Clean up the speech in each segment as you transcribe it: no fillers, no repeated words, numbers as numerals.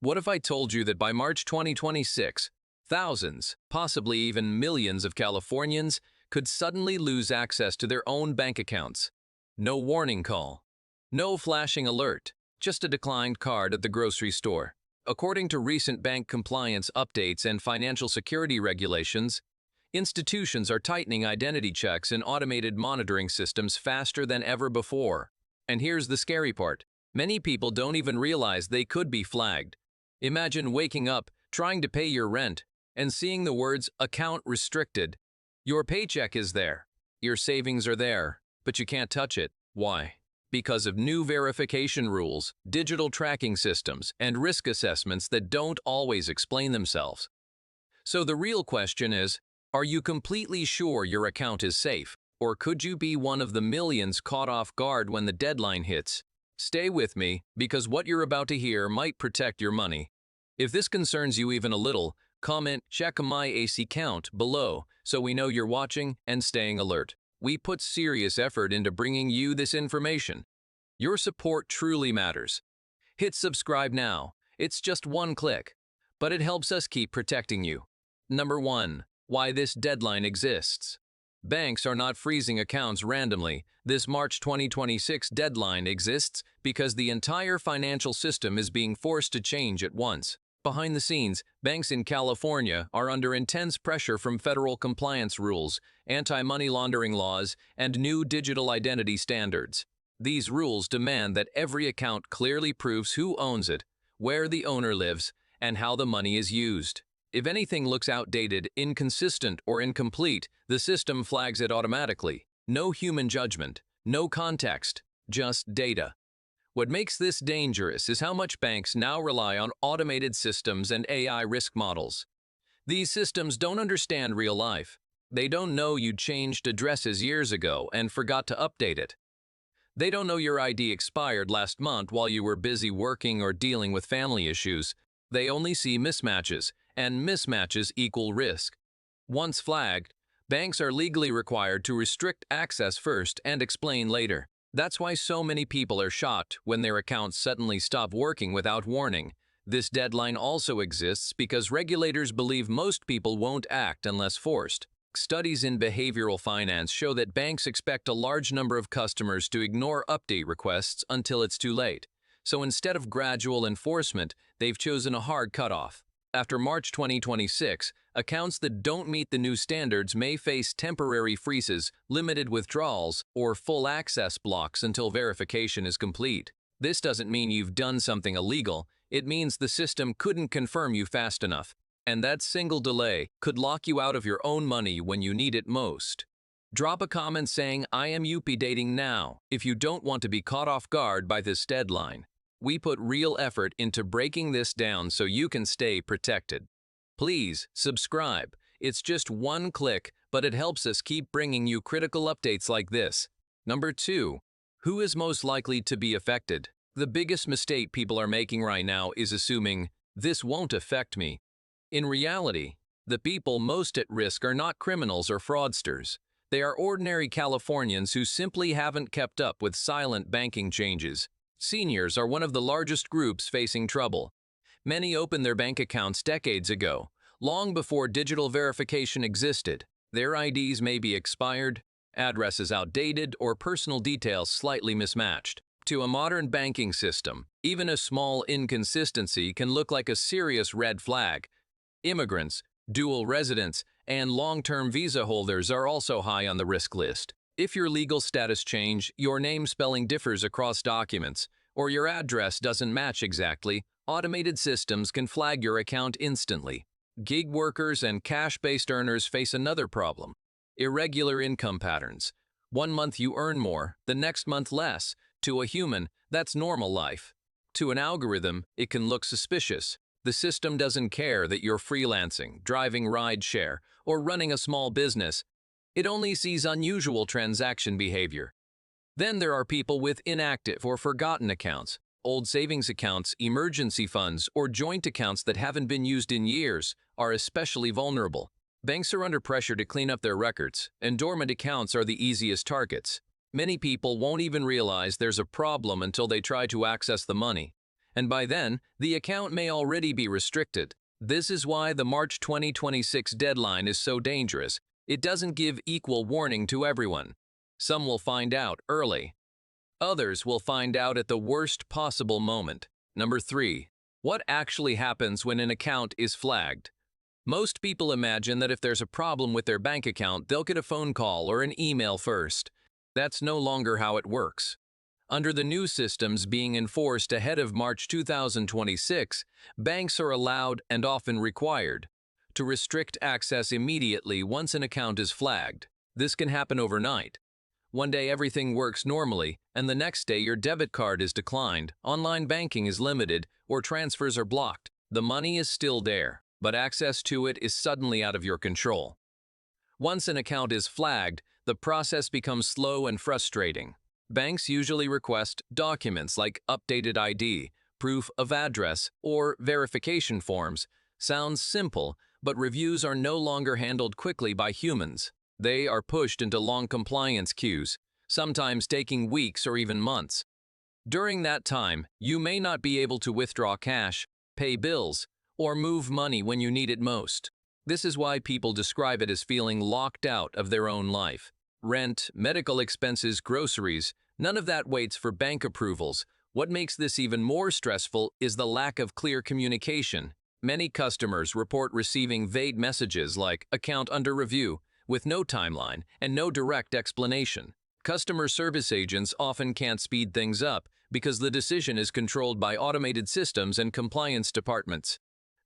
What if I told you that by March 2026, thousands, possibly even millions of Californians could suddenly lose access to their own bank accounts? No warning call, no flashing alert, just a declined card at the grocery store. According to recent bank compliance updates and financial security regulations, institutions are tightening identity checks and automated monitoring systems faster than ever before. And here's the scary part. Many people don't even realize they could be flagged. Imagine waking up, trying to pay your rent, and seeing the words "account restricted." Your paycheck is there, your savings are there, but you can't touch it. Why? Because of new verification rules, digital tracking systems, and risk assessments that don't always explain themselves. So the real question is, are you completely sure your account is safe? Or could you be one of the millions caught off guard when the deadline hits? Stay with me, because what you're about to hear might protect your money. If this concerns you even a little, comment "Check my AC count" below so we know you're watching and staying alert. We put serious effort into bringing you this information. Your support truly matters. Hit subscribe now. It's just one click, but it helps us keep protecting you. Number 1. Why this deadline exists. Banks are not freezing accounts randomly. This March 2026 deadline exists because the entire financial system is being forced to change at once. Behind the scenes, banks in California are under intense pressure from federal compliance rules, anti-money laundering laws, and new digital identity standards. These rules demand that every account clearly proves who owns it, where the owner lives, and how the money is used. If anything looks outdated, inconsistent, or incomplete, the system flags it automatically. No human judgment, no context, just data. What makes this dangerous is how much banks now rely on automated systems and AI risk models. These systems don't understand real life. They don't know you changed addresses years ago and forgot to update it. They don't know your ID expired last month while you were busy working or dealing with family issues. They only see mismatches, and mismatches equal risk. Once flagged, banks are legally required to restrict access first and explain later. That's why so many people are shocked when their accounts suddenly stop working without warning. This deadline also exists because regulators believe most people won't act unless forced. Studies in behavioral finance show that banks expect a large number of customers to ignore update requests until it's too late. So instead of gradual enforcement, they've chosen a hard cutoff. After March 2026, accounts that don't meet the new standards may face temporary freezes, limited withdrawals, or full access blocks until verification is complete. This doesn't mean you've done something illegal. It means the system couldn't confirm you fast enough. And that single delay could lock you out of your own money when you need it most. Drop a comment saying "I am updating now" if you don't want to be caught off guard by this deadline. We put real effort into breaking this down so you can stay protected. Please subscribe. It's just one click, but it helps us keep bringing you critical updates like this. Number 2. Who is most likely to be affected? The biggest mistake people are making right now is assuming, "This won't affect me." In reality, the people most at risk are not criminals or fraudsters. They are ordinary Californians who simply haven't kept up with silent banking changes. Seniors are one of the largest groups facing trouble. Many opened their bank accounts decades ago, long before digital verification existed. Their IDs may be expired, addresses outdated, or personal details slightly mismatched. To a modern banking system, even a small inconsistency can look like a serious red flag. Immigrants, dual residents, and long-term visa holders are also high on the risk list. If your legal status change, your name spelling differs across documents, or your address doesn't match exactly, automated systems can flag your account instantly. Gig workers and cash-based earners face another problem: irregular income patterns. One month you earn more, the next month less. To a human, that's normal life. To an algorithm, it can look suspicious. The system doesn't care that you're freelancing, driving rideshare, or running a small business. It only sees unusual transaction behavior. Then there are people with inactive or forgotten accounts, old savings accounts, emergency funds, or joint accounts that haven't been used in years are especially vulnerable. Banks are under pressure to clean up their records, and dormant accounts are the easiest targets. Many people won't even realize there's a problem until they try to access the money. and by then, the account may already be restricted. This is why the March 2026 deadline is so dangerous. It doesn't give equal warning to everyone. Some will find out early. Others will find out at the worst possible moment. Number 3. What actually happens when an account is flagged? Most people imagine that if there's a problem with their bank account, they'll get a phone call or an email first. That's no longer how it works. Under the new systems being enforced ahead of March 2026, banks are allowed, and often required, to restrict access immediately once an account is flagged. This can happen overnight. One day everything works normally, and the next day your debit card is declined, online banking is limited, or transfers are blocked. The money is still there, but access to it is suddenly out of your control. Once an account is flagged, the process becomes slow and frustrating. Banks usually request documents like updated ID, proof of address, or verification forms. Sounds simple, but reviews are no longer handled quickly by humans. They are pushed into long compliance queues, sometimes taking weeks or even months. During that time, you may not be able to withdraw cash, pay bills, or move money when you need it most. This is why people describe it as feeling locked out of their own life. Rent, medical expenses, groceries, none of that waits for bank approvals. What makes this even more stressful is the lack of clear communication. Many customers report receiving vague messages like "account under review," with no timeline and no direct explanation. Customer service agents often can't speed things up because the decision is controlled by automated systems and compliance departments.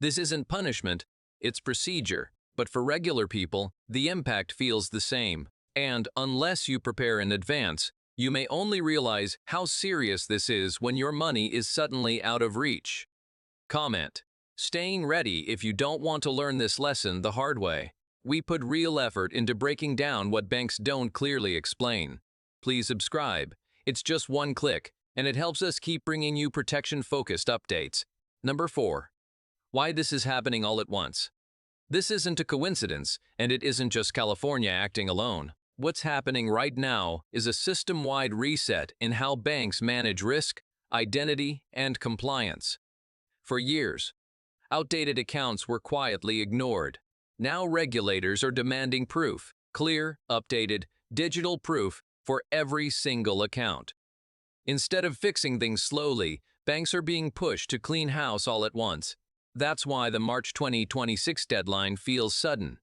This isn't punishment, it's procedure. But for regular people, the impact feels the same. And unless you prepare in advance, you may only realize how serious this is when your money is suddenly out of reach. Comment: staying ready if you don't want to learn this lesson the hard way. We put real effort into breaking down what banks don't clearly explain. Please subscribe. It's just one click, and it helps us keep bringing you protection-focused updates. Number 4. Why this is happening all at once. This isn't a coincidence, and it isn't just California acting alone. What's happening right now is a system-wide reset in how banks manage risk, identity, and compliance. For years, outdated accounts were quietly ignored. Now regulators are demanding proof, clear, updated, digital proof for every single account. Instead of fixing things slowly, banks are being pushed to clean house all at once. That's why the March 2026 deadline feels sudden.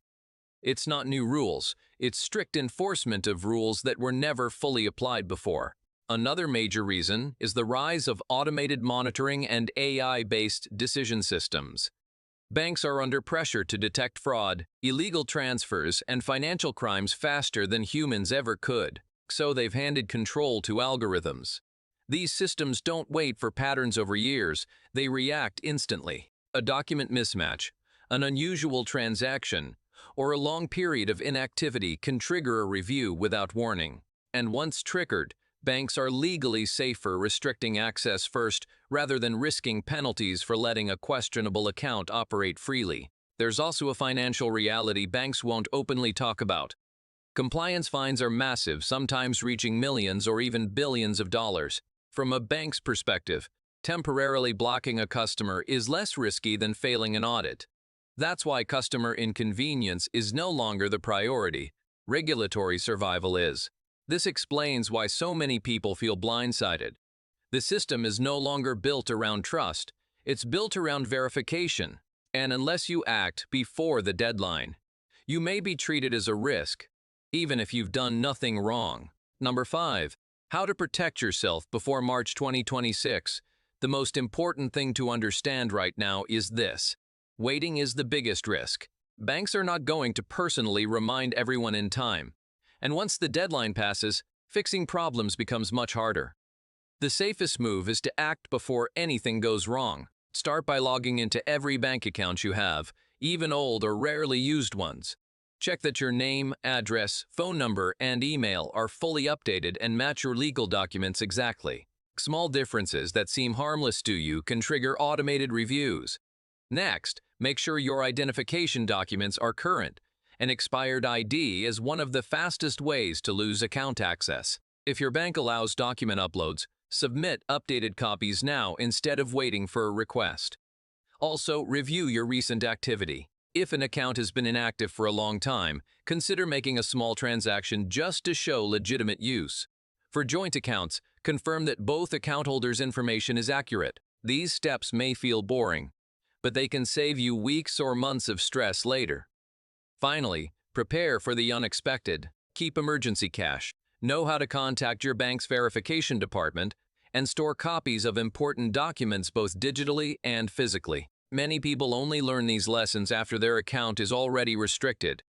It's not new rules, it's strict enforcement of rules that were never fully applied before. Another major reason is the rise of automated monitoring and AI-based decision systems. Banks are under pressure to detect fraud, illegal transfers, and financial crimes faster than humans ever could, so they've handed control to algorithms. These systems don't wait for patterns over years, they react instantly. A document mismatch, an unusual transaction, or a long period of inactivity can trigger a review without warning. And once triggered, banks are legally safer restricting access first rather than risking penalties for letting a questionable account operate freely. There's also a financial reality banks won't openly talk about. Compliance fines are massive, sometimes reaching millions or even billions of dollars. From a bank's perspective, temporarily blocking a customer is less risky than failing an audit. That's why customer inconvenience is no longer the priority. Regulatory survival is. This explains why so many people feel blindsided. The system is no longer built around trust, it's built around verification. And unless you act before the deadline, you may be treated as a risk, even if you've done nothing wrong. Number 5. How to protect yourself before March 2026. The most important thing to understand right now is this. Waiting is the biggest risk. Banks are not going to personally remind everyone in time. And once the deadline passes, fixing problems becomes much harder. The safest move is to act before anything goes wrong. Start by logging into every bank account you have, even old or rarely used ones. Check that your name, address, phone number, and email are fully updated and match your legal documents exactly. Small differences that seem harmless to you can trigger automated reviews. Next, make sure your identification documents are current. An expired ID is one of the fastest ways to lose account access. If your bank allows document uploads, Submit updated copies now instead of waiting for a request. Also, review your recent activity. If an account has been inactive for a long time, consider making a small transaction just to show legitimate use. For joint accounts, confirm that both account holders' information is accurate. These steps may feel boring, but they can save you weeks or months of stress later. Finally, prepare for the unexpected. Keep emergency cash. Know how to contact your bank's verification department and store copies of important documents both digitally and physically. Many people only learn these lessons after their account is already restricted.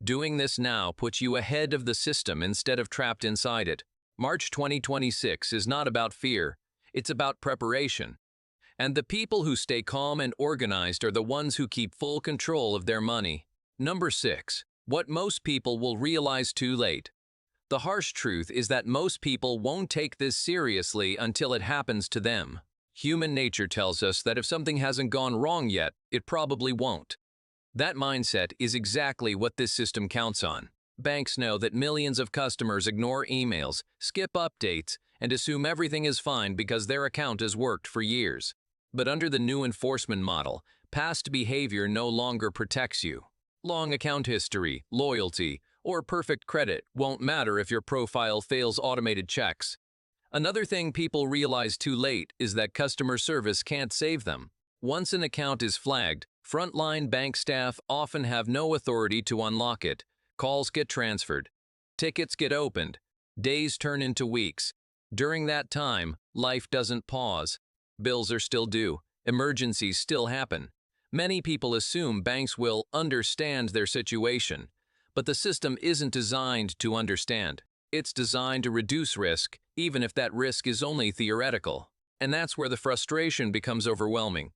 Doing this now puts you ahead of the system instead of trapped inside it. March 2026 is not about fear, it's about preparation. And the people who stay calm and organized are the ones who keep full control of their money. Number 6. What most people will realize too late. The harsh truth is that most people won't take this seriously until it happens to them. Human nature tells us that if something hasn't gone wrong yet, it probably won't. That mindset is exactly what this system counts on. Banks know that millions of customers ignore emails, skip updates, and assume everything is fine because their account has worked for years. But under the new enforcement model, past behavior no longer protects you. Long account history, loyalty, or perfect credit won't matter if your profile fails automated checks. Another thing people realize too late is that customer service can't save them. Once an account is flagged, frontline bank staff often have no authority to unlock it. Calls get transferred. Tickets get opened. Days turn into weeks. During that time, life doesn't pause. Bills are still due. Emergencies still happen. Many people assume banks will understand their situation, but the system isn't designed to understand. It's designed to reduce risk, even if that risk is only theoretical. And that's where the frustration becomes overwhelming.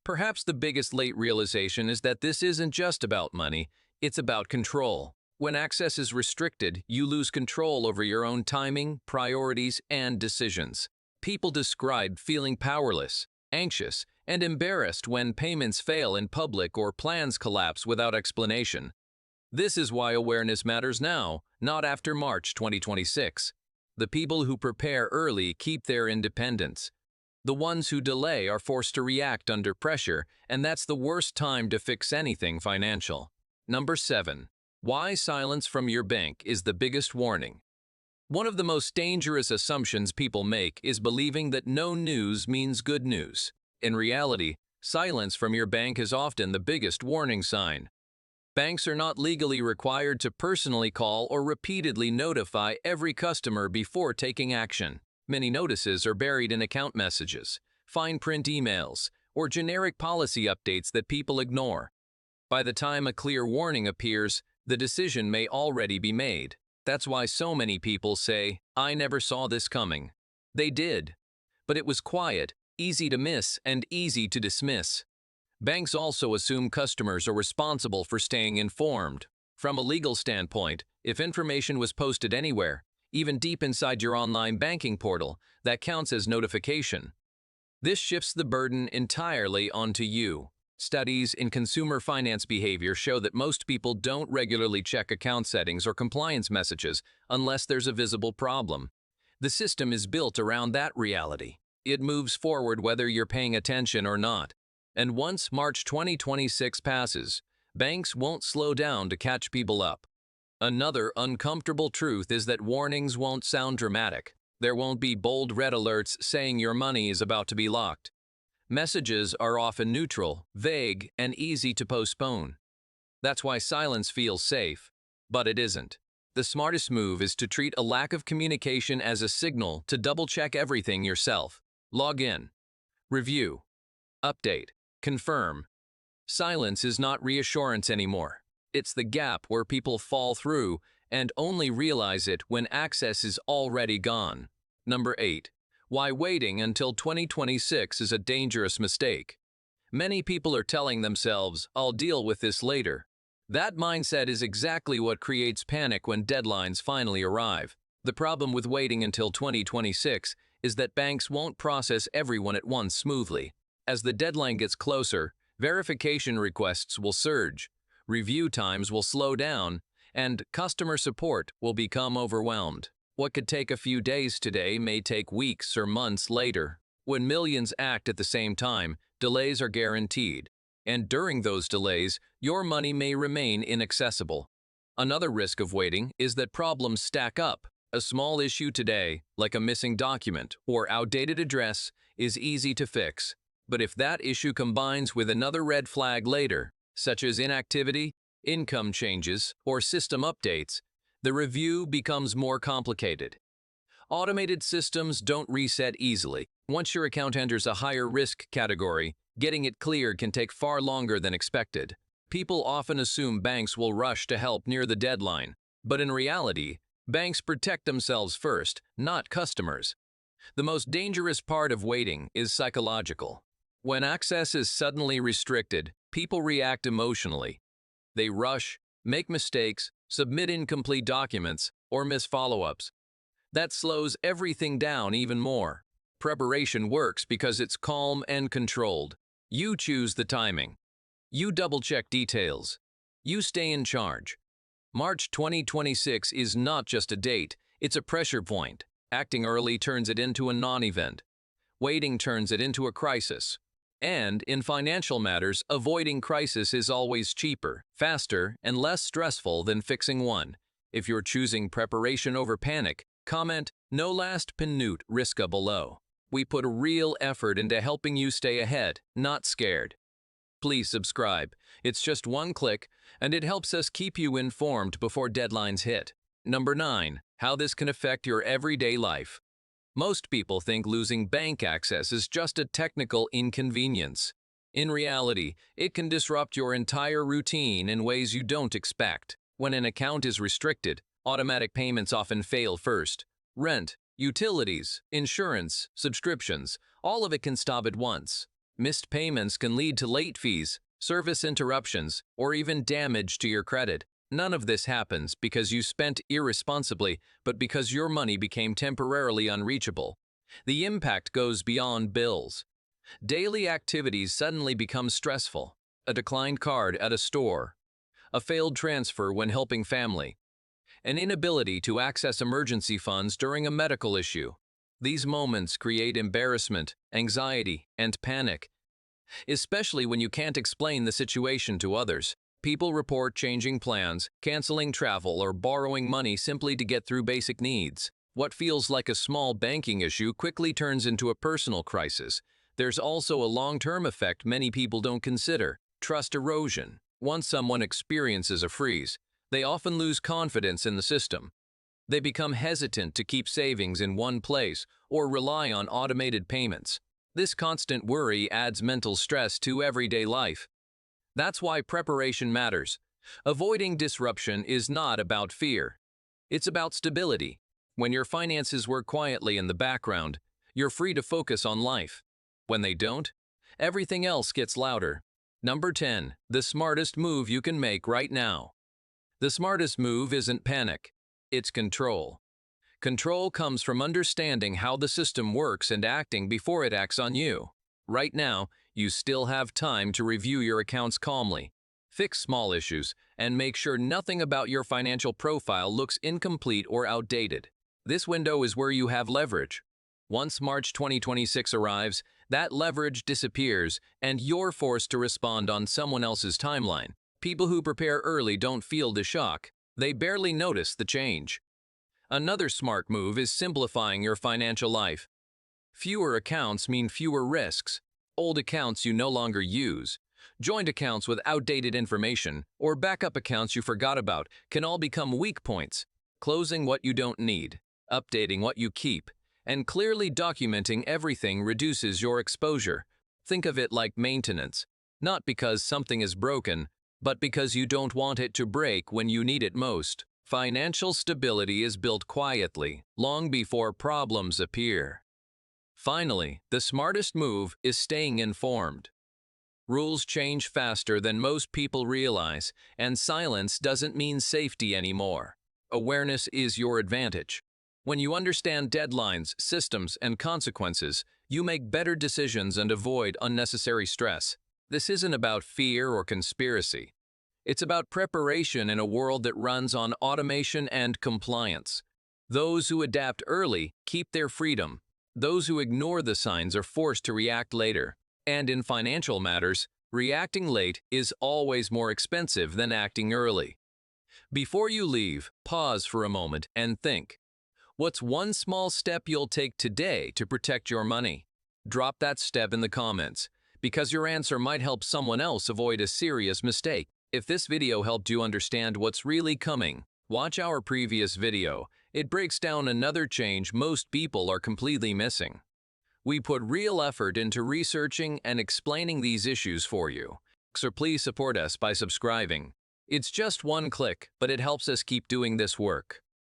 Perhaps the biggest late realization is that this isn't just about money, it's about control. When access is restricted, you lose control over your own timing, priorities, and decisions. People describe feeling powerless, anxious, and embarrassed when payments fail in public or plans collapse without explanation. This is why awareness matters now, not after March 2026. The people who prepare early keep their independence. The ones who delay are forced to react under pressure, and that's the worst time to fix anything financial. Number 7. Why silence from your bank is the biggest warning. One of the most dangerous assumptions people make is believing that no news means good news. In reality, silence from your bank is often the biggest warning sign. Banks are not legally required to personally call or repeatedly notify every customer before taking action. Many notices are buried in account messages, fine print emails, or generic policy updates that people ignore. By the time a clear warning appears, the decision may already be made. That's why so many people say, "I never saw this coming." They did. But it was quiet, easy to miss, and easy to dismiss. Banks also assume customers are responsible for staying informed. From a legal standpoint, if information was posted anywhere, even deep inside your online banking portal, that counts as notification. This shifts the burden entirely onto you. Studies in consumer finance behavior show that most people don't regularly check account settings or compliance messages unless there's a visible problem. The system is built around that reality. It moves forward whether you're paying attention or not. And once March 2026 passes, banks won't slow down to catch people up. Another uncomfortable truth is that warnings won't sound dramatic. There won't be bold red alerts saying your money is about to be locked. Messages are often neutral, vague, and easy to postpone. That's why silence feels safe, but it isn't. The smartest move is to treat a lack of communication as a signal to double-check everything yourself. Log in. Review. Update. Confirm. Silence is not reassurance anymore. It's the gap where people fall through and only realize it when access is already gone. Number 8. Why waiting until 2026 is a dangerous mistake. Many people are telling themselves, "I'll deal with this later." That mindset is exactly what creates panic when deadlines finally arrive. The problem with waiting until 2026 is that banks won't process everyone at once smoothly. As the deadline gets closer, verification requests will surge, review times will slow down, and customer support will become overwhelmed. What could take a few days today may take weeks or months later. When millions act at the same time, delays are guaranteed. And during those delays, your money may remain inaccessible. Another risk of waiting is that problems stack up. A small issue today, like a missing document or outdated address, is easy to fix. But if that issue combines with another red flag later, such as inactivity, income changes, or system updates, the review becomes more complicated. Automated systems don't reset easily. Once your account enters a higher risk category, getting it cleared can take far longer than expected. People often assume banks will rush to help near the deadline, but in reality, banks protect themselves first, not customers. The most dangerous part of waiting is psychological. When access is suddenly restricted, people react emotionally. They rush, make mistakes, submit incomplete documents, or miss follow-ups. That slows everything down even more. Preparation works because it's calm and controlled. You choose the timing. You double-check details. You stay in charge. March 2026 is not just a date, it's a pressure point. Acting early turns it into a non-event. Waiting turns it into a crisis. And, in financial matters, avoiding crisis is always cheaper, faster, and less stressful than fixing one. If you're choosing preparation over panic, comment, "No last minute riska" below. We put real effort into helping you stay ahead, not scared. Please subscribe. It's just one click, and it helps us keep you informed before deadlines hit. Number 9. How this can affect your everyday life. Most people think losing bank access is just a technical inconvenience. In reality, it can disrupt your entire routine in ways you don't expect. When an account is restricted, automatic payments often fail first. Rent, utilities, insurance, subscriptions, all of it can stop at once. Missed payments can lead to late fees, service interruptions, or even damage to your credit. None of this happens because you spent irresponsibly, but because your money became temporarily unreachable. The impact goes beyond bills. Daily activities suddenly become stressful. A declined card at a store, a failed transfer when helping family, an inability to access emergency funds during a medical issue. These moments create embarrassment, anxiety, and panic, especially when you can't explain the situation to others. People report changing plans, canceling travel, or borrowing money simply to get through basic needs. What feels like a small banking issue quickly turns into a personal crisis. There's also a long-term effect many people don't consider: trust erosion. Once someone experiences a freeze, they often lose confidence in the system. They become hesitant to keep savings in one place or rely on automated payments. This constant worry adds mental stress to everyday life. That's why preparation matters. Avoiding disruption is not about fear. It's about stability. When your finances work quietly in the background, you're free to focus on life. When they don't, everything else gets louder. Number 10. The smartest move you can make right now. The smartest move isn't panic. It's control. Control comes from understanding how the system works and acting before it acts on you. Right now, you still have time to review your accounts calmly, fix small issues, and make sure nothing about your financial profile looks incomplete or outdated. This window is where you have leverage. Once March 2026 arrives, that leverage disappears, and you're forced to respond on someone else's timeline. People who prepare early don't feel the shock. They barely notice the change. Another smart move is simplifying your financial life. Fewer accounts mean fewer risks. Old accounts you no longer use, joint accounts with outdated information, or backup accounts you forgot about can all become weak points. Closing what you don't need, updating what you keep, and clearly documenting everything reduces your exposure. Think of it like maintenance, not because something is broken, but because you don't want it to break when you need it most. Financial stability is built quietly, long before problems appear. Finally, the smartest move is staying informed. Rules change faster than most people realize, and silence doesn't mean safety anymore. Awareness is your advantage. When you understand deadlines, systems, and consequences, you make better decisions and avoid unnecessary stress. This isn't about fear or conspiracy. It's about preparation in a world that runs on automation and compliance. Those who adapt early keep their freedom. Those who ignore the signs are forced to react later. And in financial matters, reacting late is always more expensive than acting early. Before you leave, pause for a moment and think. What's one small step you'll take today to protect your money? Drop that step in the comments, because your answer might help someone else avoid a serious mistake. If this video helped you understand what's really coming, watch our previous video. It breaks down another change most people are completely missing. We put real effort into researching and explaining these issues for you. So please support us by subscribing. It's just one click, but it helps us keep doing this work.